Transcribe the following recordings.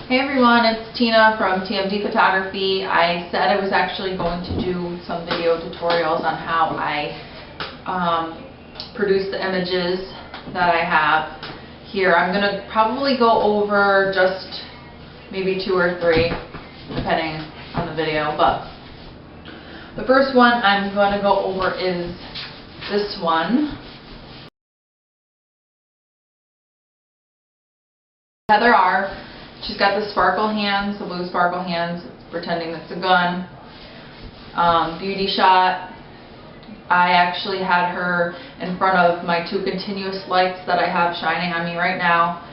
Hey everyone, it's Tina from TMD Photography. I said I was actually going to do some video tutorials on how I produce the images that I have here. I'm going to probably go over just maybe 2 or 3, depending on the video. But the first one I'm going to go over is this one. Heather R. She's got the sparkle hands, the blue sparkle hands, pretending it's a gun. Beauty shot. I actually had her in front of my 2 continuous lights that I have shining on me right now.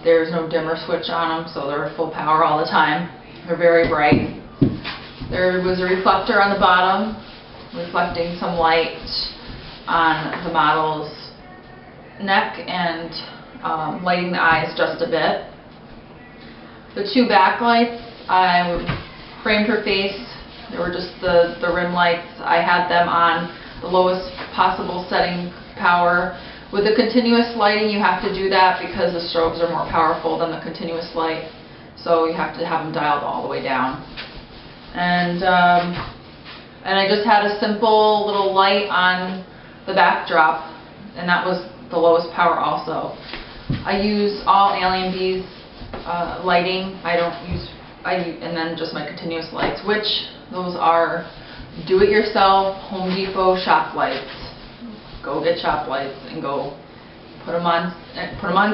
There's no dimmer switch on them, so they're full power all the time. They're very bright. There was a reflector on the bottom, reflecting some light on the model's neck and lighting the eyes just a bit. The 2 backlights, I framed her face. They were just the rim lights. I had them on the lowest possible setting power. With the continuous lighting, you have to do that because the strobes are more powerful than the continuous light. So you have to have them dialed all the way down. And I just had a simple little light on the backdrop, and that was the lowest power also. I use all Alien Bees lighting. And then just my continuous lights, which those are do-it-yourself Home Depot shop lights. Go get shop lights and go put them on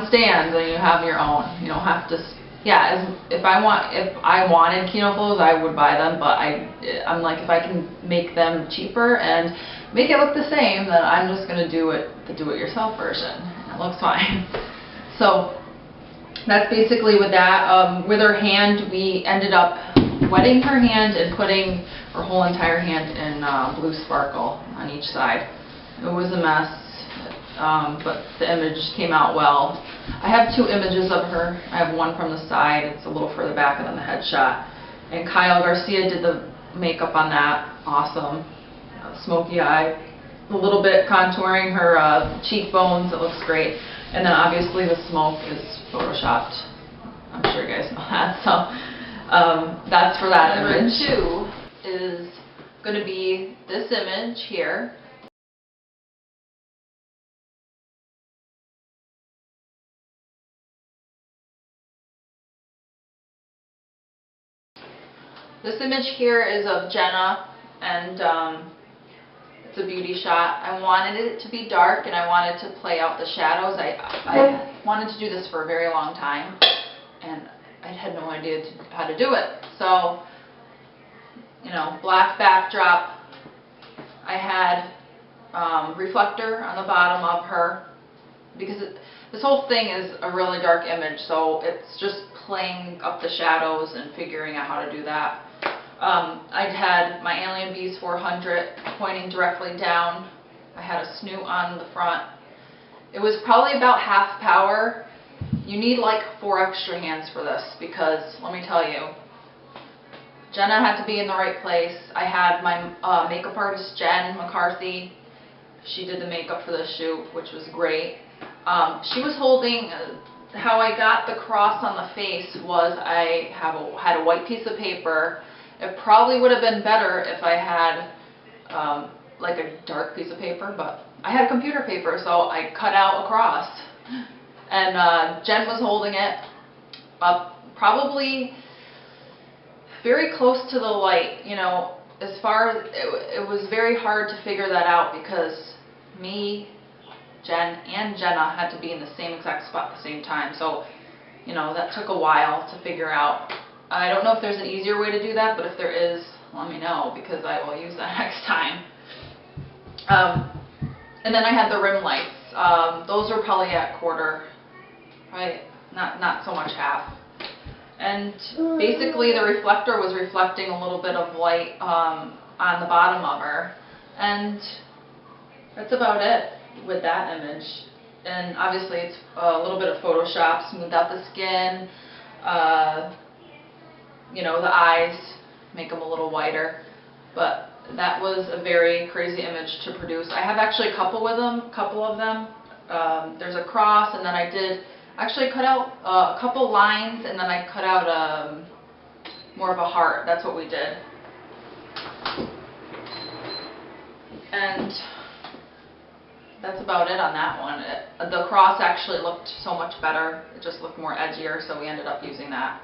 stands, and you have your own. You don't have to. Yeah, if I wanted Kino Flows, I would buy them, but I'm like, if I can make them cheaper and make it look the same, then I'm just gonna do it the do-it-yourself version. It looks fine. So that's basically with that. With her hand, we ended up wetting her hand and putting her whole entire hand in blue sparkle on each side. It was a mess, but the image came out well. I have 2 images of her. I have one from the side. It's a little further back than the headshot. And Kyle Garcia did the makeup on that. Awesome. Smoky eye. A little bit contouring her cheekbones. It looks great. And then obviously the smoke is photoshopped. I'm sure you guys know that. So that's for that image. Number 2 is going to be this image here. This image here is of Jenna, and it's a beauty shot. I wanted it to be dark, and I wanted to play out the shadows. I wanted to do this for a very long time, and I had no idea how to do it. So, black backdrop. I had reflector on the bottom of her, because this whole thing is a really dark image, so it's just playing up the shadows and figuring out how to do that. I had my Alien Bees 400 pointing directly down. I had a snoot on the front. It was probably about half power. You need like 4 extra hands for this, because let me tell you, Jenna had to be in the right place. I had my makeup artist Jen McCarthy. She did the makeup for the shoot, which was great. She was holding, how I got the cross on the face was I had a white piece of paper. It probably would have been better if I had like a dark piece of paper, but I had computer paper, so I cut out a cross. And Jen was holding it up probably very close to the light. As far as it was very hard to figure that out, because me, Jen, and Jenna had to be in the same exact spot at the same time. So, that took a while to figure out. I don't know if there's an easier way to do that, but if there is, let me know, because I will use that next time. And then I had the rim lights. Those were probably at quarter, right? Not so much half. And basically the reflector was reflecting a little bit of light on the bottom of her. And that's about it with that image. And obviously it's a little bit of Photoshop, smoothed out the skin, the eyes, make them a little whiter. But that was a very crazy image to produce. I have actually a couple of them. There's a cross, and then I did Actually, I cut out a couple lines and then I cut out more of a heart. That's what we did. And that's about it on that one. The cross actually looked so much better. It just looked more edgier, so we ended up using that.